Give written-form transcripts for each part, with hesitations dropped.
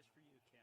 is for you, Kim.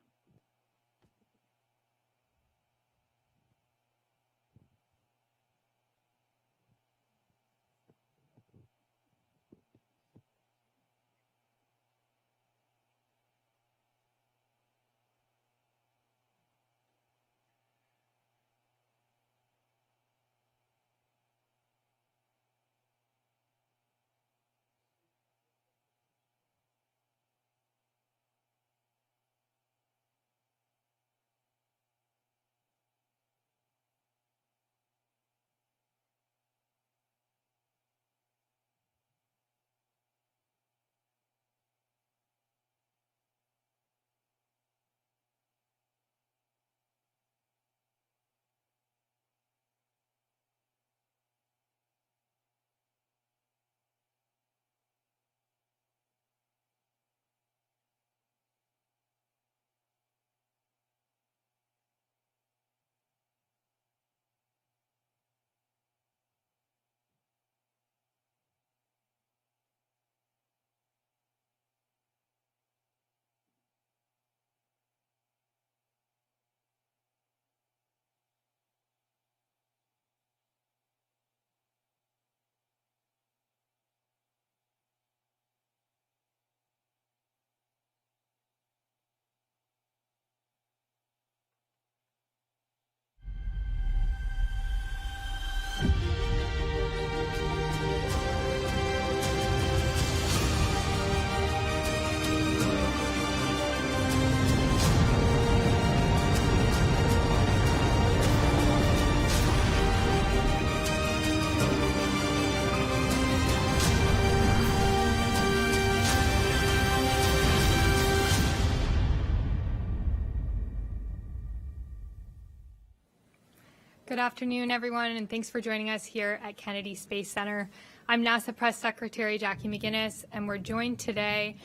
Good afternoon, everyone, and thanks for joining us here at Kennedy Space Center. I'm NASA Press Secretary Jackie McGinnis, and we're joined today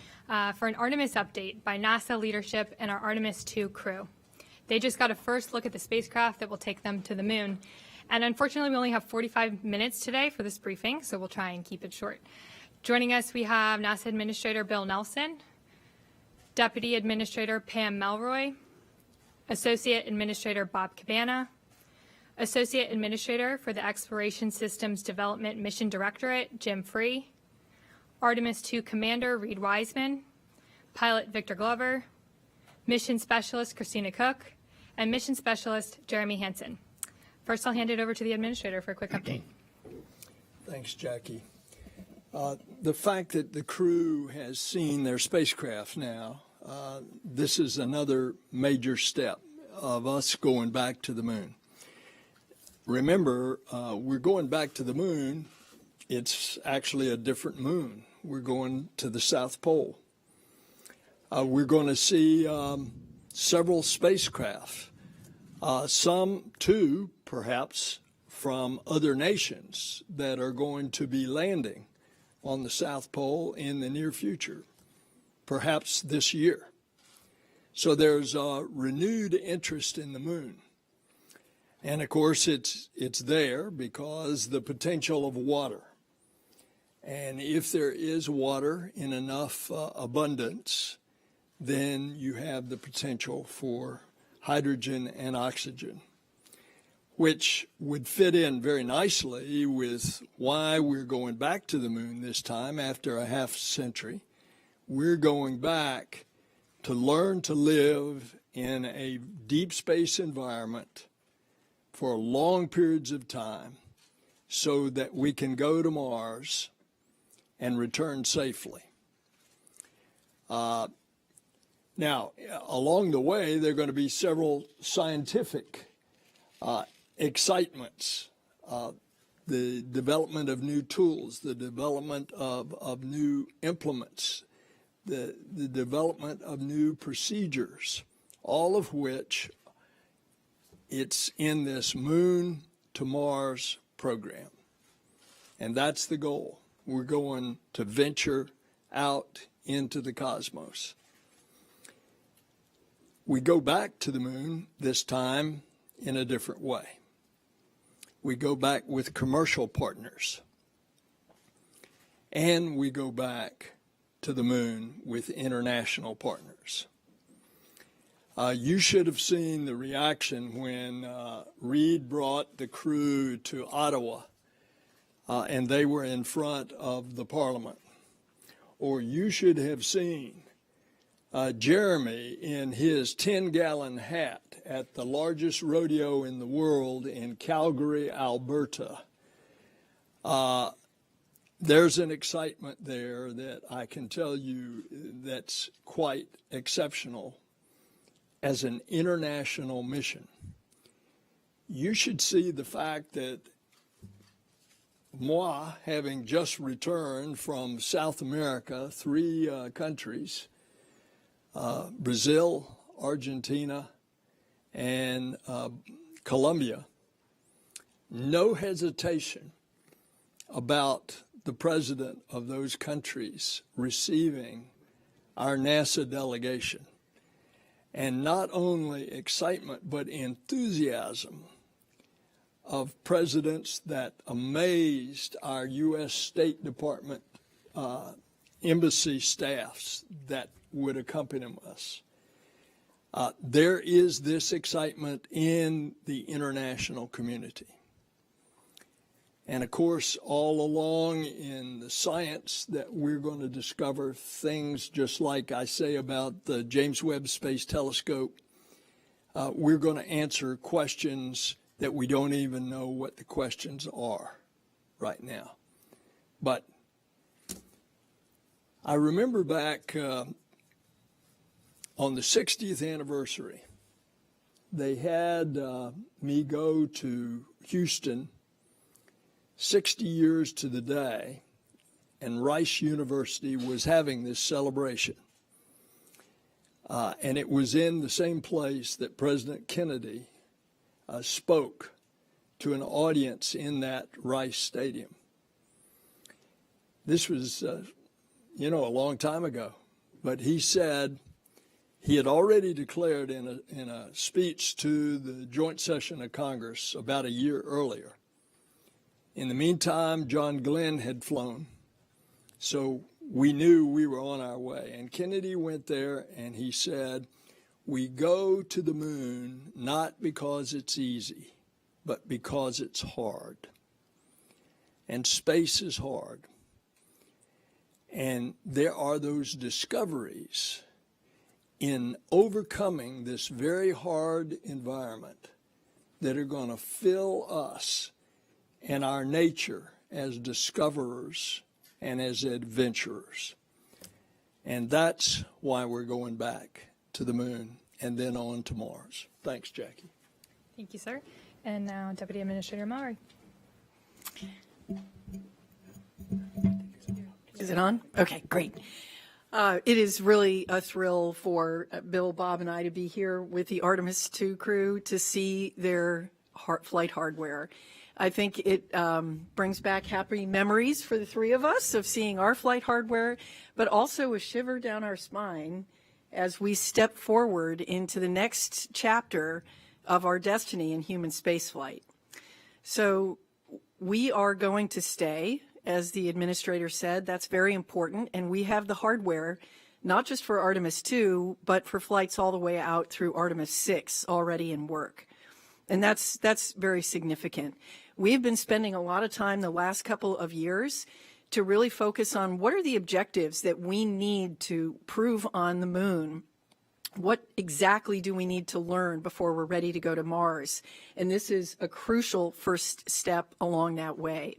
for an Artemis update by NASA leadership and our Artemis II crew. They just got a first look at the spacecraft that will take them to the moon. And unfortunately, we only have 45 minutes today for this briefing, so we'll try and keep it short. Joining us, we have NASA Administrator Bill Nelson, Deputy Administrator Pam Melroy, Associate Administrator Bob Cabana, Associate Administrator for the Exploration Systems Development Mission Directorate, Jim Free, Artemis II Commander Reed Wiseman, Pilot Victor Glover, Mission Specialist Christina Cook, and Mission Specialist Jeremy Hansen. First, I'll hand it over to the Administrator for a quick update. Thanks, Jackie. The fact that the crew has seen their spacecraft now, this is another major step of us going back to the moon. Remember, we're going back to the moon. It's actually a different moon. We're going to the South Pole. We're going to see several spacecraft, some too, perhaps, from other nations that are going to be landing on the South Pole in the near future, perhaps this year. So there's a renewed interest in the moon. And of course, it's there because the potential of water. And if there is water in enough abundance, then you have the potential for hydrogen and oxygen, which would fit in very nicely with why we're going back to the moon this time after a half century. We're going back to learn to live in a deep space environment for long periods of time so that we can go to Mars and return safely. Now, along the way, there are going to be several scientific excitements, the development of new tools, the development of new implements, the development of new procedures, all of which it's in this Moon to Mars program. And that's the goal. We're going to venture out into the cosmos. We go back to the moon this time in a different way. We go back with commercial partners. And we go back to the moon with international partners. You should have seen the reaction when Reid brought the crew to Ottawa and they were in front of the Parliament. Or you should have seen Jeremy in his 10-gallon hat at the largest rodeo in the world in Calgary, Alberta. There's an excitement there that I can tell you that's quite exceptional as an international mission. You should see the fact that moi, having just returned from South America, 3 countries, Brazil, Argentina, and Colombia, no hesitation about the president of those countries receiving our NASA delegation. And not only excitement, but enthusiasm of presidents that amazed our U.S. State Department embassy staffs that would accompany us. There is this excitement in the international community. And of course, all along in the science that we're going to discover things just like I say about the James Webb Space Telescope. We're going to answer questions that we don't even know what the questions are right now. But I remember back on the 60th anniversary, they had me go to Houston 60 years to the day, and Rice University was having this celebration. And it was in the same place that President Kennedy spoke to an audience in that Rice Stadium. This was, a long time ago, but he said he had already declared in a speech to the joint session of Congress about a year earlier. In the meantime, John Glenn had flown, so we knew we were on our way. And Kennedy went there and he said, we go to the moon not because it's easy, but because it's hard. And space is hard. And there are those discoveries in overcoming this very hard environment that are going to fill us and our nature as discoverers and as adventurers. And that's why we're going back to the moon and then on to Mars. Thanks, Jackie. Thank you, sir. And now Deputy Administrator Maury. Is it on? Okay, great. It is really a thrill for Bill, Bob, and I to be here with the Artemis II crew to see their flight hardware. I think it brings back happy memories for the 3 of us of seeing our flight hardware, but also a shiver down our spine as we step forward into the next chapter of our destiny in human spaceflight. So we are going to stay, as the administrator said. That's very important, and we have the hardware not just for Artemis II, but for flights all the way out through Artemis VI already in work. And that's very significant. We've been spending a lot of time the last couple of years to really focus on what are the objectives that we need to prove on the moon. What exactly do we need to learn before we're ready to go to Mars? And this is a crucial first step along that way.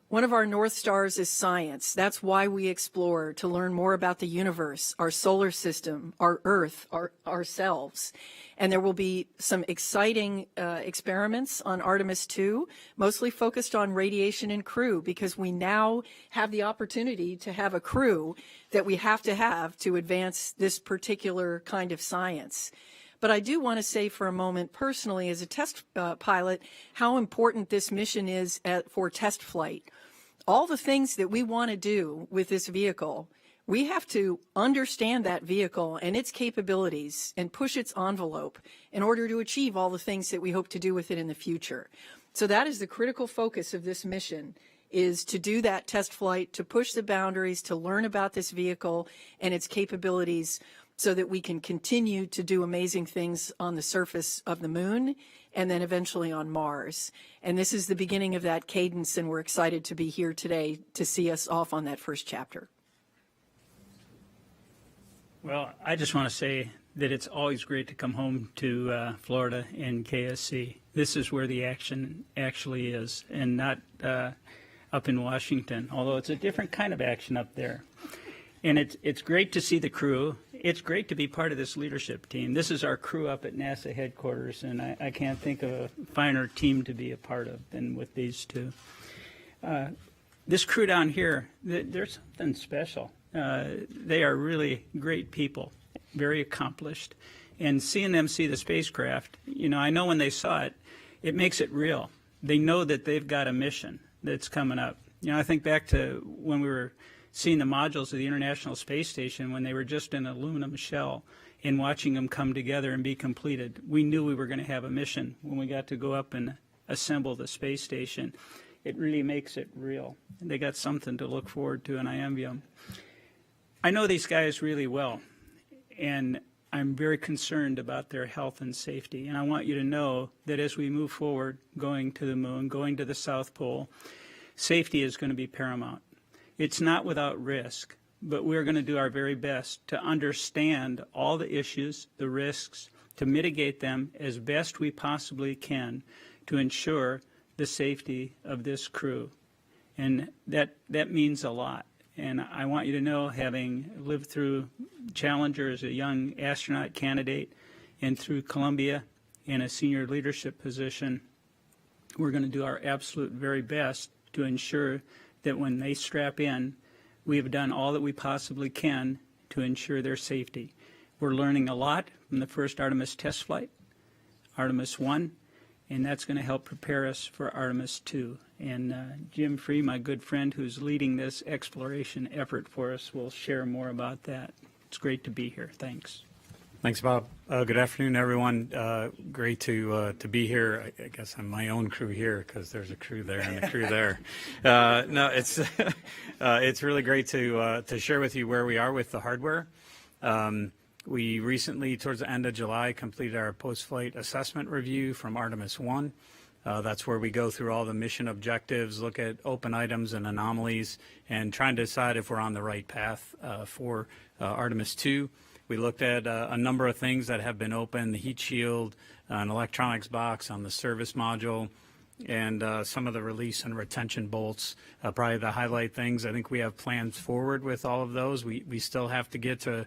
One of our North Stars is science. That's why we explore, to learn more about the universe, our solar system, our Earth, ourselves. And there will be some exciting experiments on Artemis II, mostly focused on radiation and crew, because we now have the opportunity to have a crew that we have to advance this particular kind of science. But I do want to say for a moment personally as a test pilot how important this mission is for test flight. All the things that we want to do with this vehicle, we have to understand that vehicle and its capabilities and push its envelope in order to achieve all the things that we hope to do with it in the future. So that is the critical focus of this mission, is to do that test flight, to push the boundaries, to learn about this vehicle and its capabilities so that we can continue to do amazing things on the surface of the moon and then eventually on Mars. And this is the beginning of that cadence, and we're excited to be here today to see us off on that first chapter. Well, I just want to say that it's always great to come home to Florida and KSC. This is where the action actually is, and not up in Washington, although it's a different kind of action up there. And it's great to see the crew. It's great to be part of this leadership team. This is our crew up at NASA headquarters, and I can't think of a finer team to be a part of than with these two. This crew down here, they're something special. They are really great people, very accomplished. And seeing them see the spacecraft, I know when they saw it, it makes it real. They know that they've got a mission that's coming up. I think back to when we were seeing the modules of the International Space Station when they were just an aluminum shell, and watching them come together and be completed. We knew we were going to have a mission when we got to go up and assemble the space station. It really makes it real. They got something to look forward to, and I envy them. I know these guys really well, and I'm very concerned about their health and safety. And I want you to know that as we move forward, going to the moon, going to the South Pole, safety is going to be paramount. It's not without risk, but we're going to do our very best to understand all the issues, the risks, to mitigate them as best we possibly can to ensure the safety of this crew. And that means a lot. And I want you to know, having lived through Challenger as a young astronaut candidate and through Columbia in a senior leadership position, we're going to do our absolute very best to ensure that when they strap in, we have done all that we possibly can to ensure their safety. We're learning a lot from the first Artemis test flight, Artemis I, and that's going to help prepare us for Artemis II. And Jim Free, my good friend who's leading this exploration effort for us, will share more about that. It's great to be here. Thanks. Thanks, Bob. Good afternoon, everyone. Great to be here. I guess I'm my own crew here because there's a crew there and a crew there. No, it's really great to share with you where we are with the hardware. We recently, towards the end of July, completed our post-flight assessment review from Artemis I. That's where we go through all the mission objectives, look at open items and anomalies, and trying to decide if we're on the right path for Artemis II. We looked at a number of things that have been open, the heat shield, an electronics box on the service module, and some of the release and retention bolts. Probably the highlight things. I think we have plans forward with all of those. We still have to get to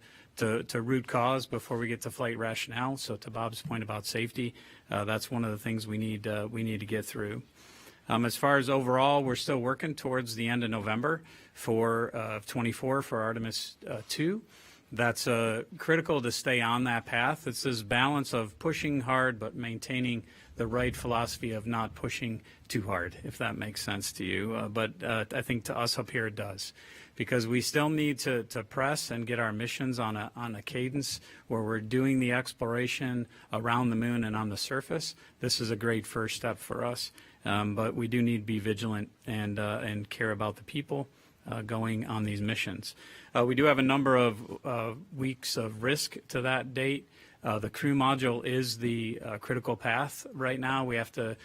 root cause before we get to flight rationale. So to Bob's point about safety, that's one of the things we need to get through. As far as overall, we're still working towards the end of November for 24 for Artemis II. That's critical to stay on that path. It's this balance of pushing hard but maintaining the right philosophy of not pushing too hard, if that makes sense to you. But I think to us up here it does, because we still need to press and get our missions on a cadence where we're doing the exploration around the moon and on the surface. This is a great first step for us, but we do need to be vigilant and care about the people going on these missions. We do have a number of weeks of risk to that date. The crew module is the critical path right now. We have to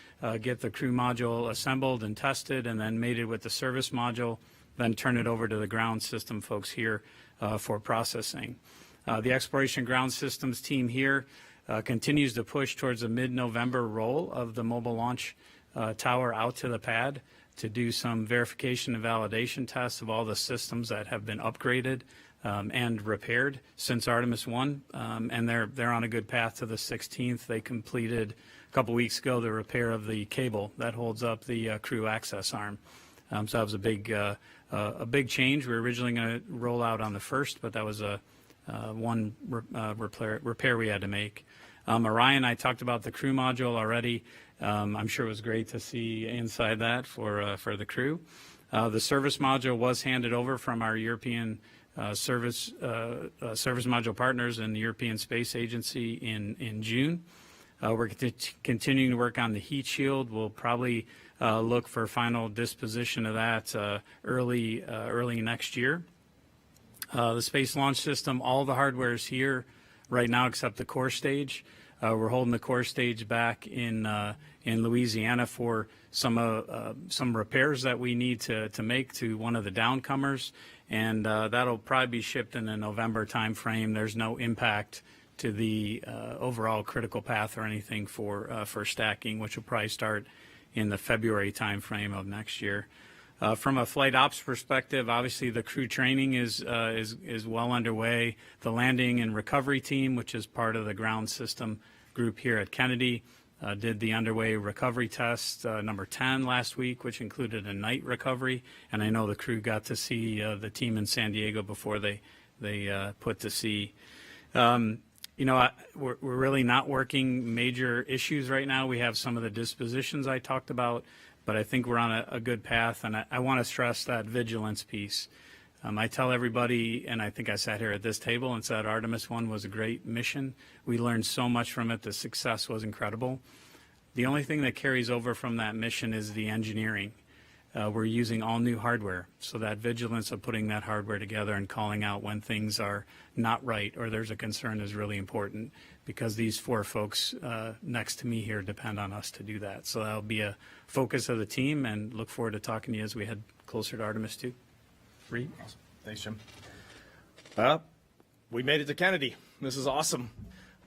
get the crew module assembled and tested and then mated with the service module, then turn it over to the ground system folks here for processing. The Exploration Ground Systems team here continues to push towards a mid-November roll of the mobile launch tower out to the pad to do some verification and validation tests of all the systems that have been upgraded and repaired since Artemis I, and they're on a good path to the 16th. They completed a couple weeks ago the repair of the cable that holds up the crew access arm. So that was a big change. We were originally going to roll out on the 1st, but that was one repair we had to make. Orion, I talked about the crew module already. I'm sure it was great to see inside that for the crew. The service module was handed over from our European service module partners and the European Space Agency in June. We're continuing to work on the heat shield. We'll probably look for final disposition of that early next year. The Space Launch System, all the hardware is here right now except the core stage. We're holding the core stage back in Louisiana for some repairs that we need to make to one of the downcomers, and that'll probably be shipped in the November timeframe. There's no impact to the overall critical path or anything for stacking, which will probably start in the February timeframe of next year. From a flight ops perspective, obviously the crew training is well underway. The landing and recovery team, which is part of the ground system group here at Kennedy, did the underway recovery test number 10 last week, which included a night recovery. And I know the crew got to see the team in San Diego before they put to sea. We're really not working major issues right now. We have some of the dispositions I talked about, but I think we're on a good path, and I want to stress that vigilance piece. I tell everybody, and I think I sat here at this table and said Artemis I was a great mission. We learned so much from it. The success was incredible. The only thing that carries over from that mission is the engineering. We're using all new hardware, so that vigilance of putting that hardware together and calling out when things are not right or there's a concern is really important, because these four folks next to me here depend on us to do that. So that'll be a focus of the team, and look forward to talking to you as we head closer to Artemis II. Reed? Awesome. Thanks, Jim. We made it to Kennedy. This is awesome.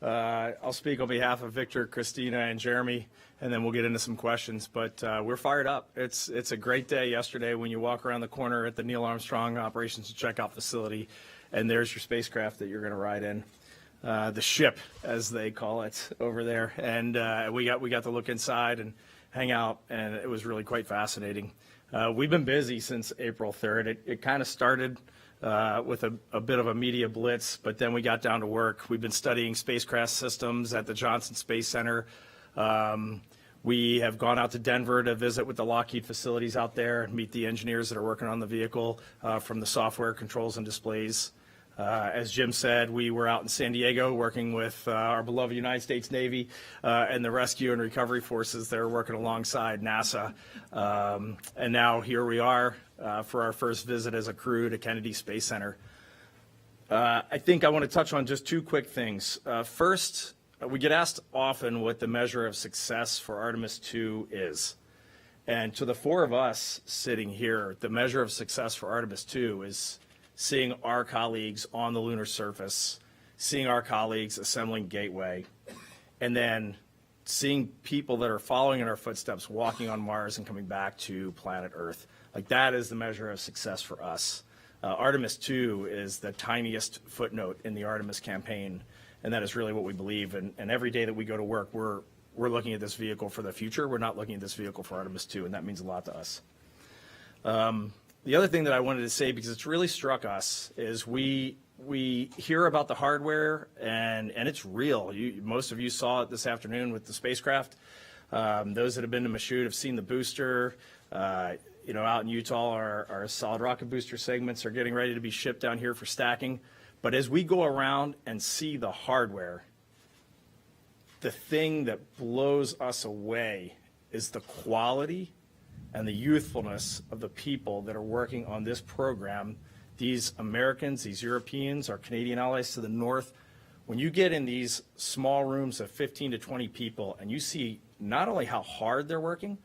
I'll speak on behalf of Victor, Christina, and Jeremy, and then we'll get into some questions. But we're fired up. It's a great day yesterday when you walk around the corner at the Neil Armstrong Operations and Checkout Facility, and there's your spacecraft that you're going to ride in. The ship, as they call it over there. And we got to look inside and hang out, and it was really quite fascinating. We've been busy since April 3rd. It kind of started with a bit of a media blitz, but then we got down to work. We've been studying spacecraft systems at the Johnson Space Center. We have gone out to Denver to visit with the Lockheed facilities out there and meet the engineers that are working on the vehicle, from the software, controls, and displays. As Jim said, we were out in San Diego working with our beloved United States Navy and the rescue and recovery forces that are working alongside NASA. And now here we are for our first visit as a crew to Kennedy Space Center. I think I want to touch on just two quick things. First, we get asked often what the measure of success for Artemis II is. And to the four of us sitting here, the measure of success for Artemis II is seeing our colleagues on the lunar surface, seeing our colleagues assembling Gateway, and then seeing people that are following in our footsteps walking on Mars and coming back to planet Earth. Like, that is the measure of success for us. Artemis II is the tiniest footnote in the Artemis campaign, and that is really what we believe. And every day that we go to work, we're looking at this vehicle for the future. We're not looking at this vehicle for Artemis II, and that means a lot to us. The other thing that I wanted to say, because it's really struck us, is we hear about the hardware, and it's real. Most of you saw it this afternoon with the spacecraft. Those that have been to Michoud have seen the booster. Out in Utah, our solid rocket booster segments are getting ready to be shipped down here for stacking. But as we go around and see the hardware, the thing that blows us away is the quality and the youthfulness of the people that are working on this program. These Americans, these Europeans, our Canadian allies to the north. When you get in these small rooms of 15 to 20 people and you see not only how hard they're working,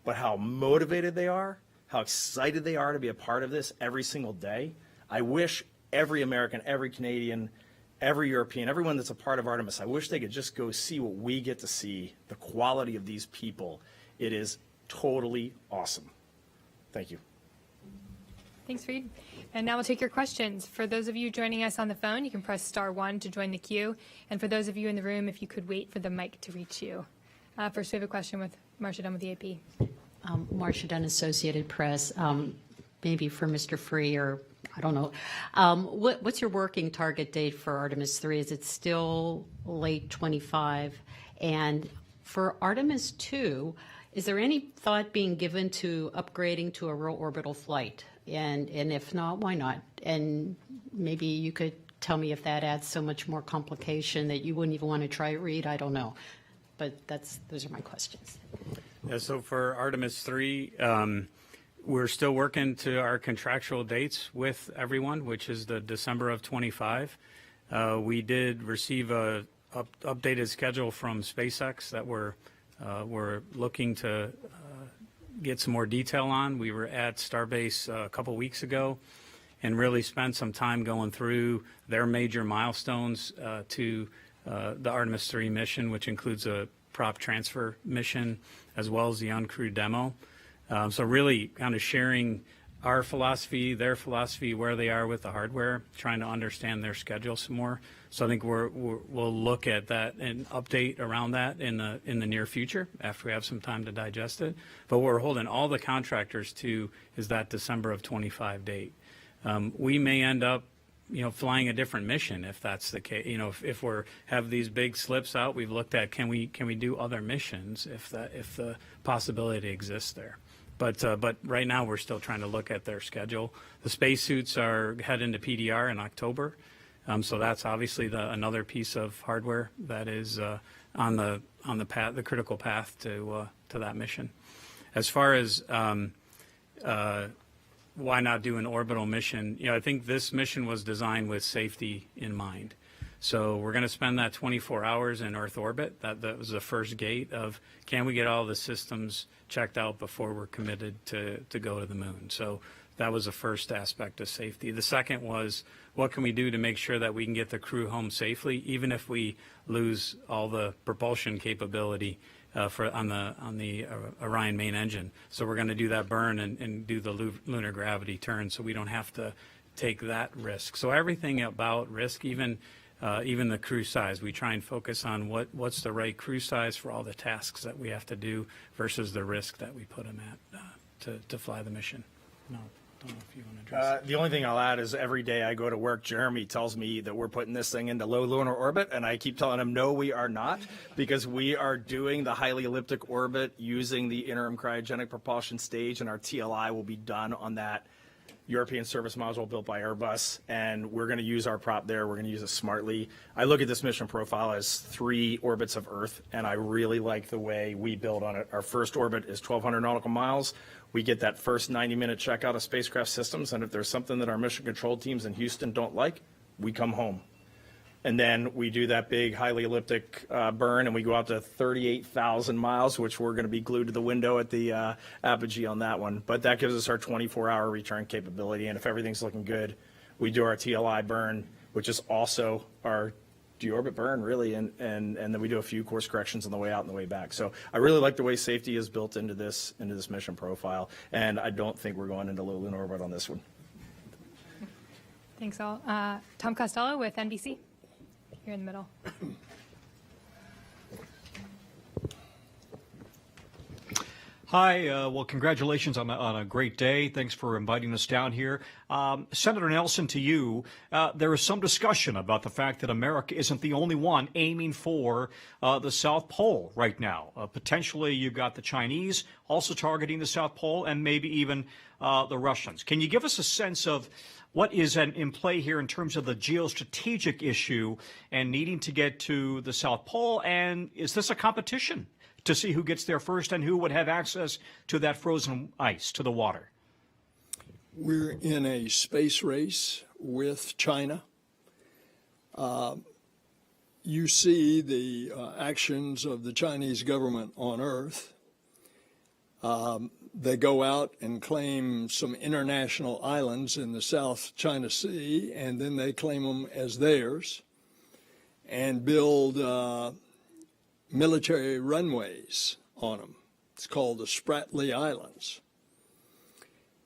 but how motivated they are, how excited they are to be a part of this every single day. I wish every American, every Canadian, every European, everyone that's a part of Artemis, I wish they could just go see what we get to see, the quality of these people. It is totally awesome. Thank you. Thanks, Reed. And now we'll take your questions. For those of you joining us on the phone, you can press *1 to join the queue. And for those of you in the room, if you could wait for the mic to reach you. First, we have a question with Marcia Dunn with the AP. Marcia Dunn, Associated Press. Maybe for Mr. Free, or I don't know. What's your working target date for Artemis III? Is it still late 25? And for Artemis II, is there any thought being given to upgrading to a real orbital flight? And if not, why not? And maybe you could tell me if that adds so much more complication that you wouldn't even want to try it, Reed. I don't know. But those are my questions. Yeah, so for Artemis III, We're still working to our contractual dates with everyone, which is the December of 25. We did receive a updated schedule from SpaceX that we're looking to get some more detail on. We were at Starbase a couple weeks ago and really spent some time going through their major milestones to the Artemis II mission, which includes a prop transfer mission as well as the uncrewed demo. So really kind of sharing our philosophy, their philosophy, where they are with the hardware, trying to understand their schedule some more. So I think we'll look at that and update around that in the near future after we have some time to digest it. But what we're holding all the contractors to is that December of 25 date. We may end up, flying a different mission if that's the case. If we're have these big slips out, we've looked at can we do other missions if the possibility exists there. But right now we're still trying to look at their schedule. The spacesuits are heading to PDR in October, so that's obviously another piece of hardware that is on the path, the critical path to that mission. As far as why not do an orbital mission? I think this mission was designed with safety in mind. So we're going to spend that 24 hours in Earth orbit. That was the first gate of can we get all the systems checked out before we're committed to go to the moon. So that was the first aspect of safety. The second was what can we do to make sure that we can get the crew home safely, even if we lose all the propulsion capability on the Orion main engine. So we're going to do that burn and do the lunar gravity turn so we don't have to take that risk. So everything about risk, even the crew size, we try and focus on what's the right crew size for all the tasks that we have to do versus the risk that we put them at to fly the mission. No, don't know if you want to address The only thing I'll add is every day I go to work, Jeremy tells me that we're putting this thing into low lunar orbit, and I keep telling him, no, we are not, because we are doing the highly elliptic orbit using the interim cryogenic propulsion stage, and our TLI will be done on that European service module built by Airbus, and we're going to use our prop there. We're going to use it smartly. I look at this mission profile as 3 orbits of Earth, and I really like the way we build on it. Our first orbit is 1,200 nautical miles. We get that first 90-minute checkout of spacecraft systems, and if there's something that our mission control teams in Houston don't like, we come home. And then we do that big, highly elliptic burn, and we go out to 38,000 miles, which we're going to be glued to the window at the apogee on that one. But that gives us our 24-hour return capability, and if everything's looking good, we do our TLI burn, which is also our deorbit burn, really, and then we do a few course corrections on the way out and the way back. So I really like the way safety is built into this mission profile, and I don't think we're going into low lunar orbit on this one. Thanks all. Tom Costello with NBC. Here in the middle. Hi, well, congratulations on a great day. Thanks for inviting us down here. Senator Nelson, to you, there is some discussion about the fact that America isn't the only one aiming for the South Pole right now. Potentially, you've got the Chinese also targeting the South Pole and maybe even the Russians. Can you give us a sense of what is in play here in terms of the geostrategic issue and needing to get to the South Pole? And is this a competition to see who gets there first and who would have access to that frozen ice, to the water? We're in a space race with China. You see the actions of the Chinese government on Earth. They go out and claim some international islands in the South China Sea, and then they claim them as theirs and build military runways on them. It's called the Spratly Islands.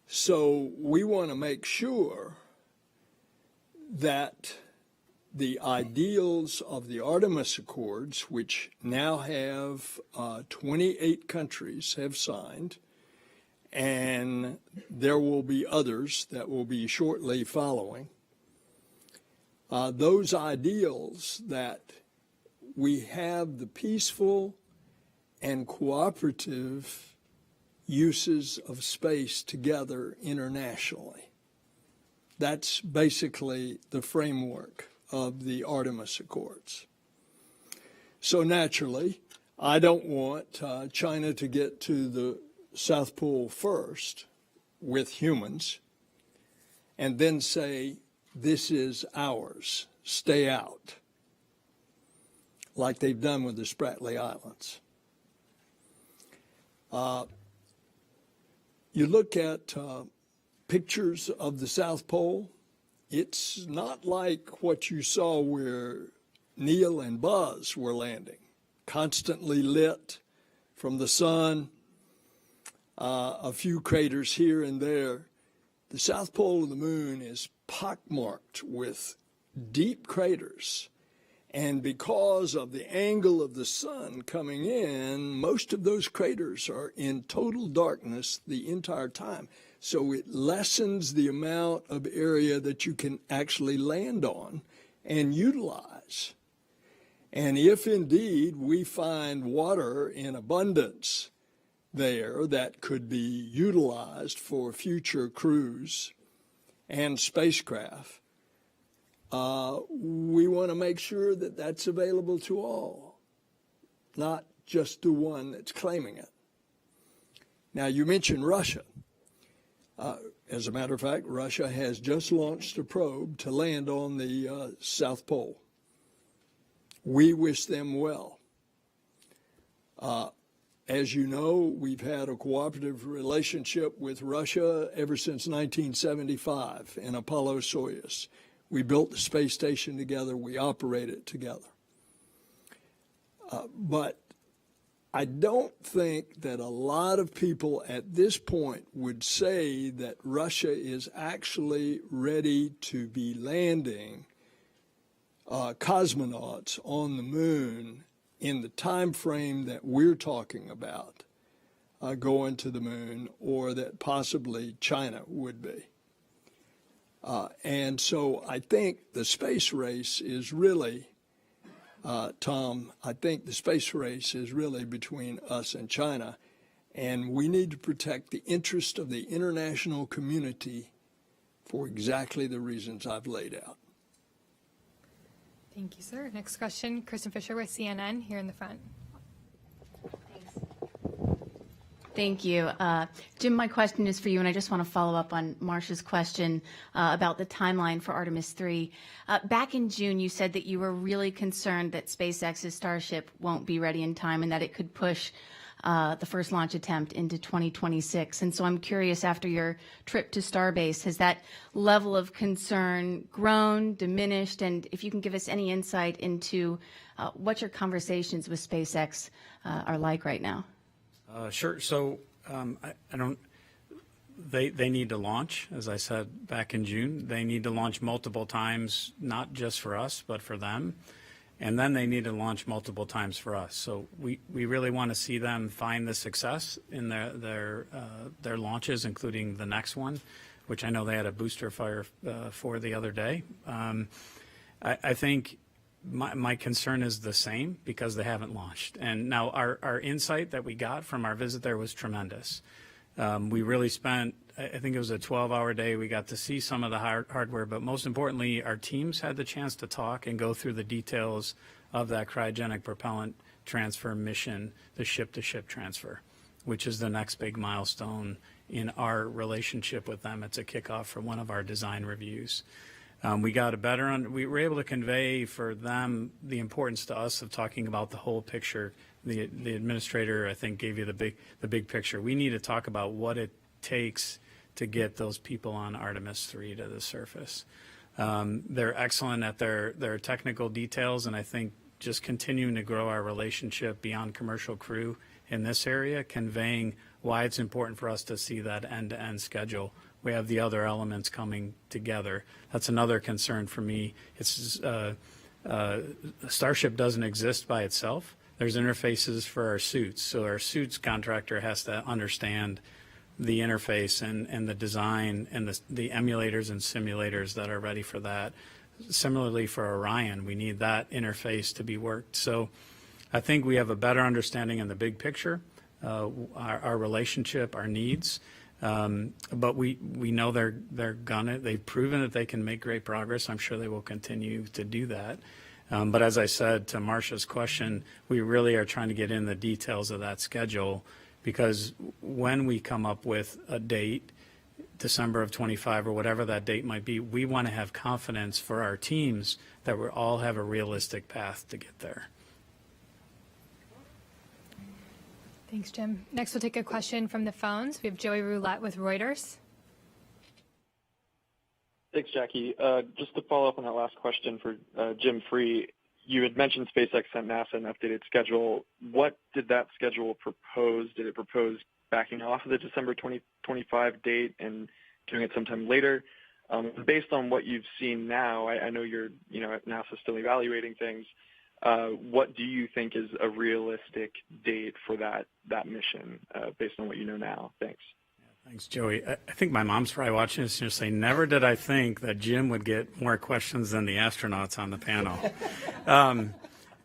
So we want to make sure that the ideals of the Artemis Accords, which now have 28 countries have signed, and there will be others that will be shortly following, those ideals that we have the peaceful and cooperative uses of space together internationally. That's basically the framework of the Artemis Accords. So naturally, I don't want China to get to the South Pole first, with humans and then say, this is ours, stay out, like they've done with the Spratly Islands. You look at pictures of the South Pole, it's not like what you saw where Neil and Buzz were landing, constantly lit from the sun, a few craters here and there. The South Pole of the moon is pockmarked with deep craters. And because of the angle of the sun coming in, most of those craters are in total darkness the entire time. So it lessens the amount of area that you can actually land on and utilize. And if indeed we find water in abundance there that could be utilized for future crews and spacecraft, we want to make sure that that's available to all, not just the one that's claiming it. Now, you mentioned Russia. As a matter of fact, Russia has just launched a probe to land on the South Pole. We wish them well. As you know, we've had a cooperative relationship with Russia ever since 1975 in Apollo-Soyuz. We built the space station together. We operate it together. But I don't think that a lot of people at this point would say that Russia is actually ready to be landing cosmonauts on the moon in the time frame that we're talking about, going to the moon, or that possibly China would be. And so I think the space race is really, Tom, I think the space race is really between us and China, and we need to protect the interest of the international community for exactly the reasons I've laid out. Thank you, sir. Next question, Kristen Fisher with CNN here in the front. Thank you. Jim, my question is for you, and I just want to follow up on Marcia's question about the timeline for Artemis II. Back in June, you said that you were really concerned that SpaceX's Starship won't be ready in time and that it could push the first launch attempt into 2026. And so I'm curious, after your trip to Starbase, has that level of concern grown, diminished? And if you can give us any insight into what your conversations with SpaceX are like right now. Sure. So I don't. They need to launch, as I said back in June. They need to launch multiple times, not just for us, but for them. And then they need to launch multiple times for us. So we really want to see them find the success in their launches, including the next one, which I know they had a booster fire for the other day. I think my concern is the same because they haven't launched. And now our insight that we got from our visit there was tremendous. We really spent, I think it was a 12-hour day. We got to see some of the hardware, but most importantly, our teams had the chance to talk and go through the details of that cryogenic propellant transfer mission, the ship-to-ship transfer, which is the next big milestone in our relationship with them. It's a kickoff for one of our design reviews. We got a better, we were able to convey for them the importance to us of talking about the whole picture. The administrator, I think, gave you the big picture. We need to talk about what it takes to get those people on Artemis III to the surface. They're excellent at their technical details, and I think just continuing to grow our relationship beyond commercial crew in this area, conveying why it's important for us to see that end-to-end schedule. We have the other elements coming together. That's another concern for me. It's Starship doesn't exist by itself. There's interfaces for our suits. So our suits contractor has to understand the interface and the design and the emulators and simulators that are ready for that. Similarly for Orion, we need that interface to be worked. So I think we have a better understanding in the big picture, our relationship, our needs. But we know they've proven that they can make great progress. I'm sure they will continue to do that. But as I said to Marcia's question, we really are trying to get in the details of that schedule, because when we come up with a date, December of 25 or whatever that date might be, we want to have confidence for our teams that we all have a realistic path to get there. Thanks, Jim. Next, we'll take a question from the phones. We have Joey Roulette with Reuters. Thanks, Jackie. Just to follow up on that last question for Jim Free, you had mentioned SpaceX sent NASA an updated schedule. What did that schedule propose? Did it propose backing off of the December 2025 date and doing it sometime later? Based on what you've seen now, I know you're, at NASA still evaluating things. What do you think is a realistic date for that mission, based on what you know now? Thanks. Thanks, Joey. I think my mom's probably watching this and just say, never did I think that Jim would get more questions than the astronauts on the panel.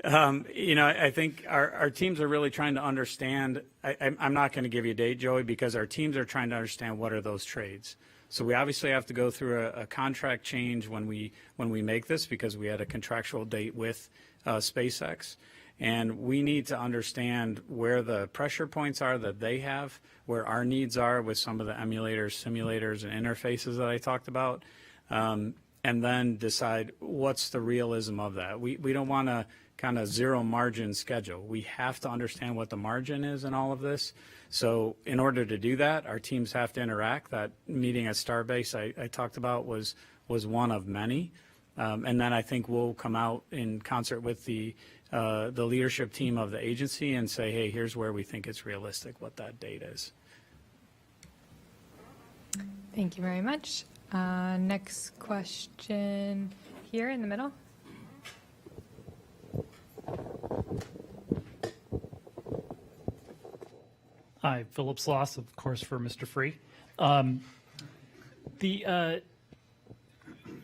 I think our teams are really trying to understand. I'm not going to give you a date, Joey, because our teams are trying to understand what are those trades. So we obviously have to go through a contract change when we make this, because we had a contractual date with SpaceX. And we need to understand where the pressure points are that they have, where our needs are with some of the emulators, simulators, and interfaces that I talked about, and then decide what's the realism of that. We don't want to kind of zero margin schedule. We have to understand what the margin is in all of this. So in order to do that, our teams have to interact. That meeting at Starbase I talked about was one of many. And then I think we'll come out in concert with the leadership team of the agency and say, hey, here's where we think it's realistic, what that date is. Thank you very much. Next question here in the middle. Hi, Philip Sloss, of course, for Mr. Free.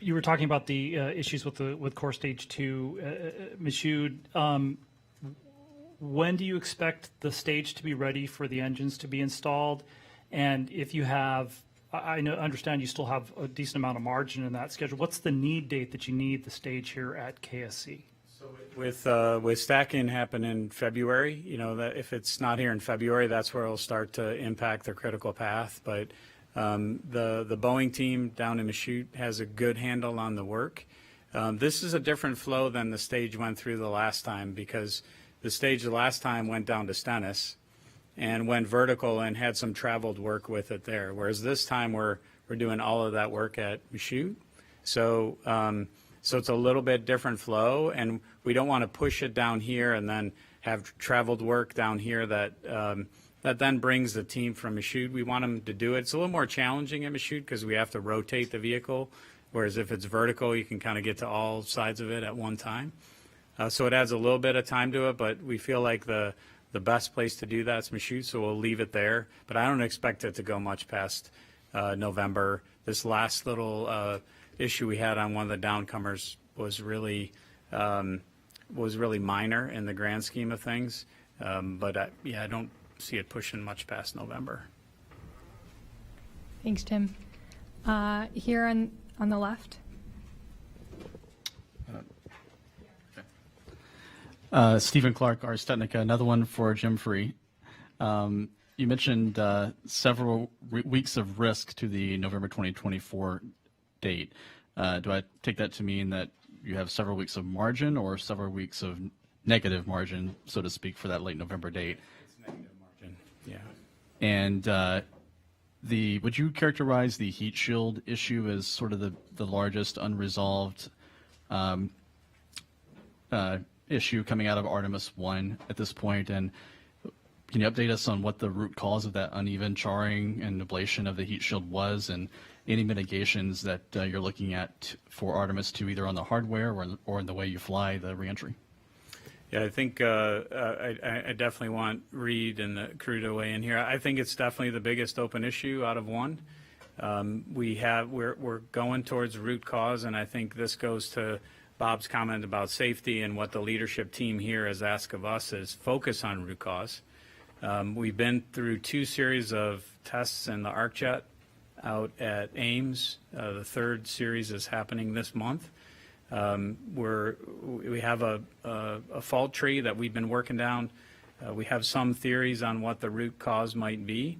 You were talking about the issues with Core Stage 2, Michoud. When do you expect the stage to be ready for the engines to be installed? And if you have, understand you still have a decent amount of margin in that schedule. What's the need date that you need the stage here at KSC? With stacking happen in February, that if it's not here in February, that's where it'll start to impact the critical path. But the Boeing team down in Michoud has a good handle on the work. This is a different flow than the stage went through the last time, because the stage the last time went down to Stennis and went vertical and had some traveled work with it there. Whereas this time we're doing all of that work at Michoud. So it's a little bit different flow, and we don't want to push it down here and then have traveled work down here that then brings the team from Michoud. We want them to do it. It's a little more challenging at Michoud because we have to rotate the vehicle, whereas if it's vertical, you can kind of get to all sides of it at one time. So it adds a little bit of time to it, but we feel like the best place to do that is Michoud, so we'll leave it there. But I don't expect it to go much past November. This last little issue we had on one of the downcomers was really minor in the grand scheme of things. But I don't see it pushing much past November. Thanks, Tim. Here on the left. Stephen Clark, Ars Technica, another one for Jim Free. You mentioned several weeks of risk to the November 2024 date. Do I take that to mean that you have several weeks of margin or several weeks of negative margin, so to speak, for that late November date? It's negative margin, yeah. And would you characterize the heat shield issue as sort of the largest unresolved issue coming out of Artemis I at this point? And can you update us on what the root cause of that uneven charring and ablation of the heat shield was, and any mitigations that you're looking at for Artemis II, either on the hardware or in the way you fly the reentry? Yeah, I think I definitely want Reed and the crew to weigh in here. I think it's definitely the biggest open issue out of one. We're going towards root cause, and I think this goes to Bob's comment about safety, and what the leadership team here has asked of us is focus on root cause. We've been through 2 series of tests in the ArcJet out at Ames. The 3rd series is happening this month. We have a fault tree that we've been working down. We have some theories on what the root cause might be.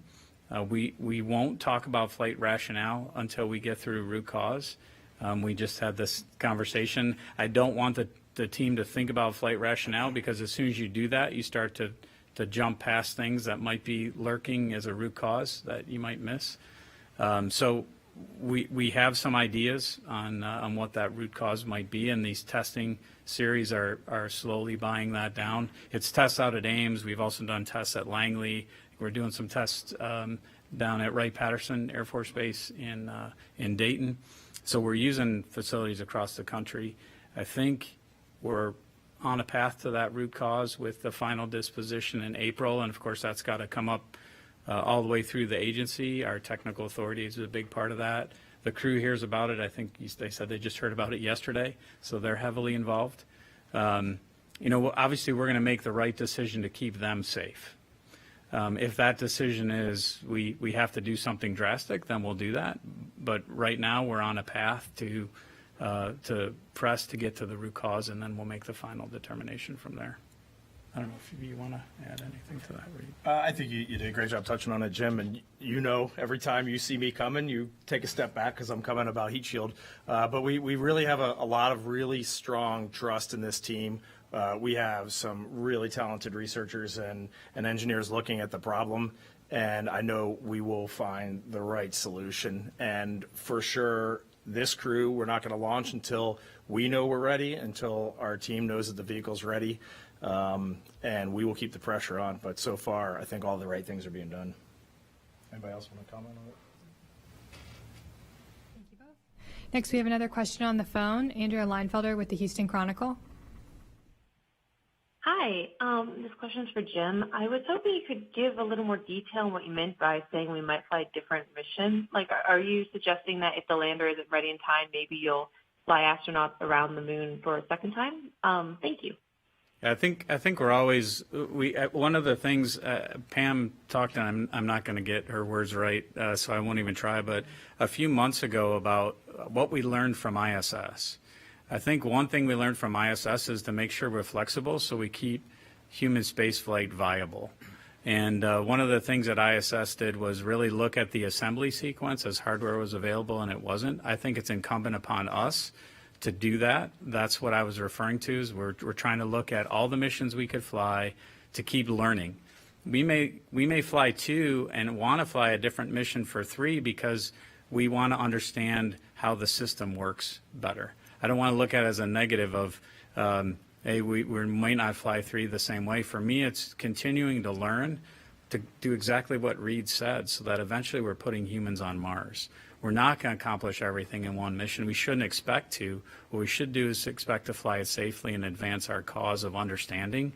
We won't talk about flight rationale until we get through root cause. We just had this conversation. I don't want the team to think about flight rationale, because as soon as you do that, you start to jump past things that might be lurking as a root cause that you might miss. So we have some ideas on what that root cause might be, and these testing series are slowly buying that down. It's tests out at Ames. We've also done tests at Langley. We're doing some tests down at Wright-Patterson Air Force Base in Dayton. So we're using facilities across the country. I think we're on a path to that root cause with the final disposition in April, and of course that's got to come up all the way through the agency. Our technical authority is a big part of that. The crew hears about it. I think they said they just heard about it yesterday, so they're heavily involved. Obviously we're going to make the right decision to keep them safe. If that decision is we have to do something drastic, then we'll do that. But right now we're on a path to press to get to the root cause, and then we'll make the final determination from there. I don't know if you want to add anything to that, Reed. I think you did a great job touching on it, Jim. And every time you see me coming, you take a step back because I'm coming about heat shield. But we really have a lot of really strong trust in this team. We have some really talented researchers and engineers looking at the problem, and I know we will find the right solution. And for sure, this crew, we're not going to launch until we know we're ready, until our team knows that the vehicle's ready, and we will keep the pressure on. But so far, I think all the right things are being done. Anybody else want to comment on it? Thank you both. Next, we have another question on the phone. Andrea Leinfelder with the Houston Chronicle. Hi, this question is for Jim. I was hoping you could give a little more detail on what you meant by saying we might fly a different mission. Like, are you suggesting that if the lander isn't ready in time, maybe you'll fly astronauts around the moon for a second time? Thank you. I think we're always one of the things Pam talked, and I'm not going to get her words right, so I won't even try. But a few months ago about what we learned from ISS. I think one thing we learned from ISS is to make sure we're flexible so we keep human spaceflight viable. And one of the things that ISS did was really look at the assembly sequence as hardware was available and it wasn't. I think it's incumbent upon us to do that. That's what I was referring to, is we're trying to look at all the missions we could fly to keep learning. We may fly 2 and want to fly a different mission for 3 because we want to understand how the system works better. I don't want to look at it as a negative of, hey, we might not fly 3 the same way. For me, it's continuing to learn to do exactly what Reed said, so that eventually we're putting humans on Mars. We're not going to accomplish everything in one mission. We shouldn't expect to. What we should do is expect to fly it safely and advance our cause of understanding,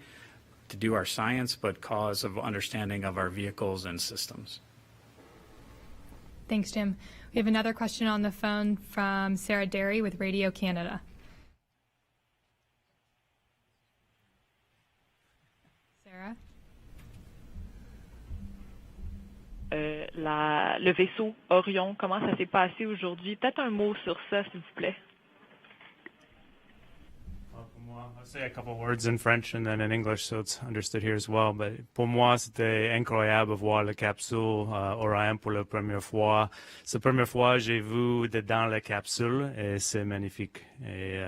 to do our science, but cause of understanding of our vehicles and systems. Thanks, Jim. We have another question on the phone from Sarah Derry with Radio Canada. Sarah? Le vaisseau Orion, comment ça s'est passé aujourd'hui? Peut-être un mot sur ça, s'il vous plaît. I'll say a couple of words in French and then in English so it's understood here as well. But pour moi, c'était incroyable de voir la capsule Orion pour la première fois. C'est la première fois que j'ai vu dedans la capsule et c'est magnifique. Et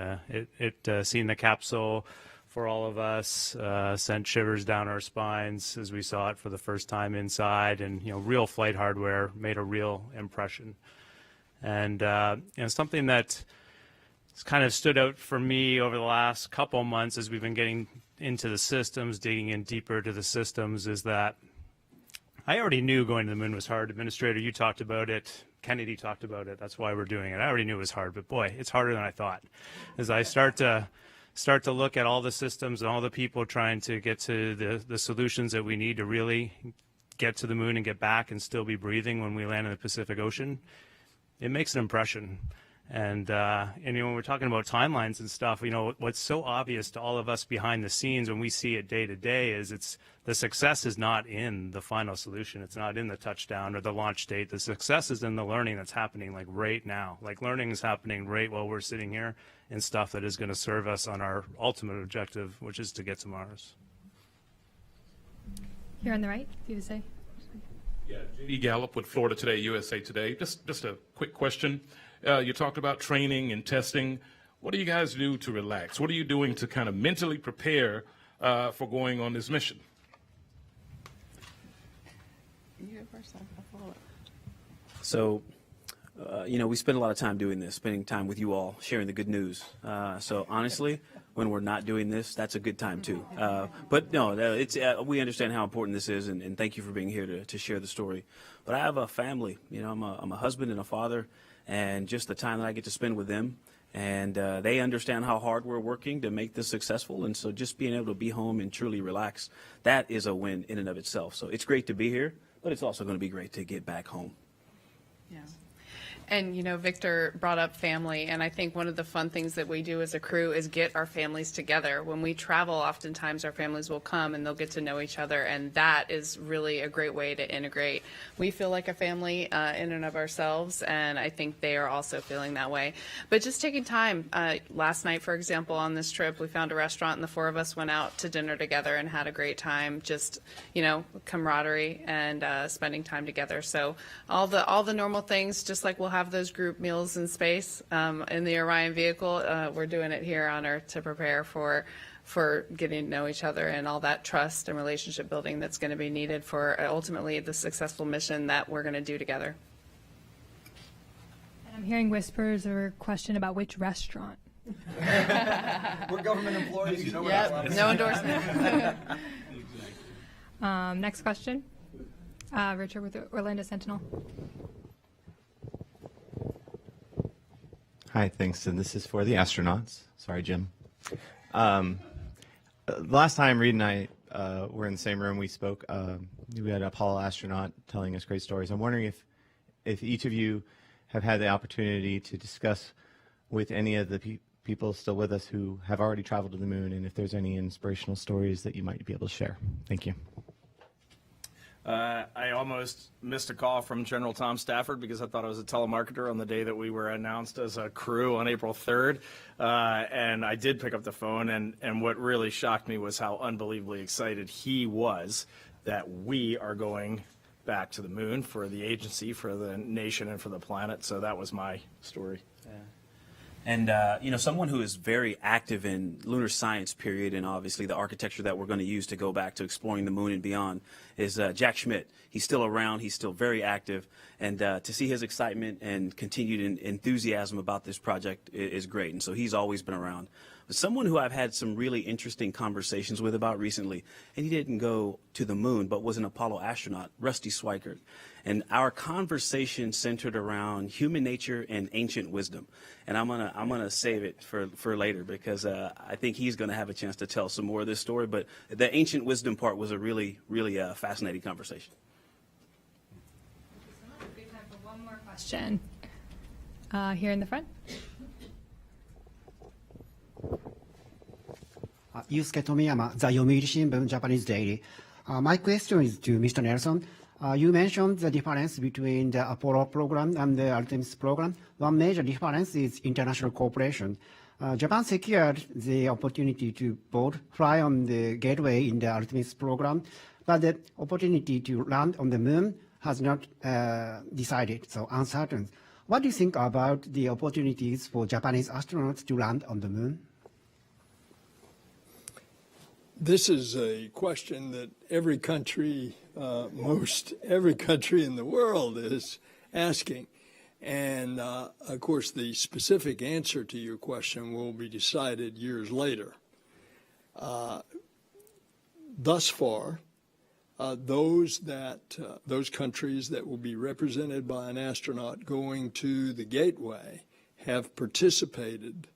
seeing the capsule for all of us sent shivers down our spines as we saw it for the first time inside, and real flight hardware made a real impression. And something that kind of stood out for me over the last couple months as we've been getting into the systems, digging in deeper to the systems, is that I already knew going to the moon was hard. Administrator, you talked about it. Kennedy talked about it. That's why we're doing it. I already knew it was hard, but boy, it's harder than I thought. As I start to look at all the systems and all the people trying to get to the solutions that we need to really get to the moon and get back and still be breathing when we land in the Pacific Ocean, it makes an impression. And when we're talking about timelines and stuff, what's so obvious to all of us behind the scenes when we see it day to day is the success is not in the final solution. It's not in the touchdown or the launch date. The success is in the learning that's happening like right now. Like learning is happening right while we're sitting here in stuff that is going to serve us on our ultimate objective, which is to get to Mars. Here on the right, do you say? J.D. Gallup with Florida Today, USA Today. Just a quick question. You talked about training and testing. What do you guys do to relax? What are you doing to kind of mentally prepare for going on this mission? So, we spend a lot of time doing this, spending time with you all, sharing the good news. So honestly, when we're not doing this, that's a good time too. But no, we understand how important this is, and thank you for being here to share the story. But I have a family. I'm a husband and a father, and just the time that I get to spend with them, and they understand how hard we're working to make this successful. And so just being able to be home and truly relax, that is a win in and of itself. So it's great to be here, but it's also going to be great to get back home. Yeah. And, Victor brought up family, and I think one of the fun things that we do as a crew is get our families together. When we travel, oftentimes our families will come and they'll get to know each other, and that is really a great way to integrate. We feel like a family in and of ourselves, and I think they are also feeling that way. But just taking time. Last night, for example, on this trip, we found a restaurant, and the four of us went out to dinner together and had a great time, just, camaraderie and spending time together. So all the normal things, just like we'll have those group meals in space in the Orion vehicle. We're doing it here on Earth to prepare for getting to know each other and all that trust and relationship building that's going to be needed for ultimately the successful mission that we're going to do together. And I'm hearing whispers or question about which restaurant. We're government employees, you know what Yep, no endorsement. Next question. Richard with the Orlando Sentinel. Hi, thanks. And this is for the astronauts. Sorry, Jim. The last time Reed and I were in the same room, we spoke. We had an Apollo astronaut telling us great stories. I'm wondering if each of you have had the opportunity to discuss with any of the people still with us who have already traveled to the moon, and if there's any inspirational stories that you might be able to share. Thank you. I almost missed a call from General Tom Stafford because I thought I was a telemarketer on the day that we were announced as a crew on April 3rd. And I did pick up the phone, and what really shocked me was how unbelievably excited he was that we are going back to the moon for the agency, for the nation, and for the planet. So that was my story. And, someone who is very active in lunar science, period, and obviously the architecture that we're going to use to go back to exploring the moon and beyond is Jack Schmidt. He's still around. He's still very active. And to see his excitement and continued enthusiasm about this project is great. And so he's always been around. But someone who I've had some really interesting conversations with about recently, and he didn't go to the moon, but was an Apollo astronaut, Rusty Schweikert. And our conversation centered around human nature and ancient wisdom. And I'm gonna save it for later because I think he's gonna have a chance to tell some more of this story. But the ancient wisdom part was a really fascinating conversation. Good time for one more question. Here in the front. Yusuke Tomiyama, the Yomiuri Shimbun, Japanese Daily. My question is to Mr. Nelson. You mentioned the difference between the Apollo program and the Artemis program. One major difference is international cooperation. Japan secured the opportunity to both fly on the Gateway in the Artemis program, but the opportunity to land on the moon has not decided, so uncertain. What do you think about the opportunities for Japanese astronauts to land on the moon? This is a question that every country, every country in the world is asking. And, of course, the specific answer to your question will be decided years later. Thus far, those countries that will be represented by an astronaut going to the Gateway have participated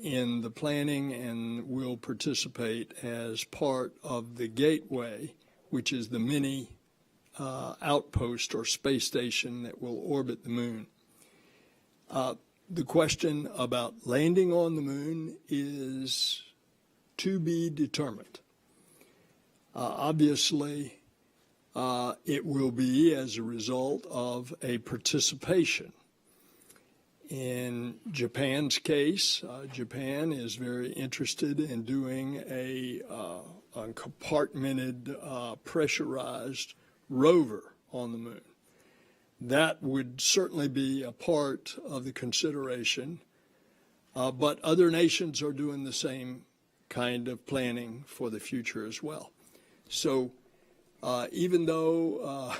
in the planning and will participate as part of the Gateway, which is the mini outpost or space station that will orbit the moon. The question about landing on the moon is to be determined. Obviously, it will be as a result of a participation. In Japan's case, Japan is very interested in doing a compartmented, pressurized rover on the moon. That would certainly be a part of the consideration, but other nations are doing the same kind of planning for the future as well. So even though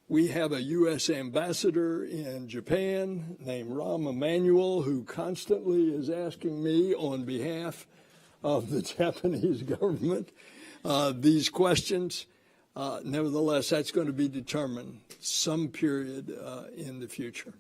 we have a U.S. ambassador in Japan named Rahm Emanuel, who constantly is asking me on behalf of the Japanese government these questions. Nevertheless, that's going to be determined some period in the future.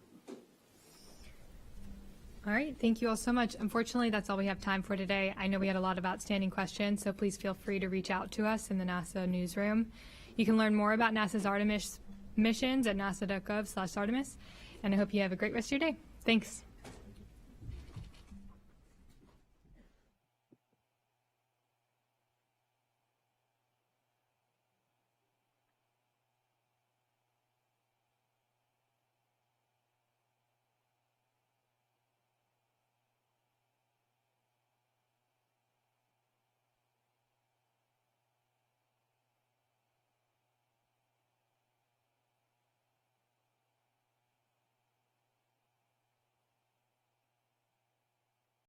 All right, thank you all so much. Unfortunately, that's all we have time for today. I know we had a lot of outstanding questions, so please feel free to reach out to us in the NASA newsroom. You can learn more about NASA's Artemis missions at nasa.gov/Artemis, and I hope you have a great rest of your day. Thanks.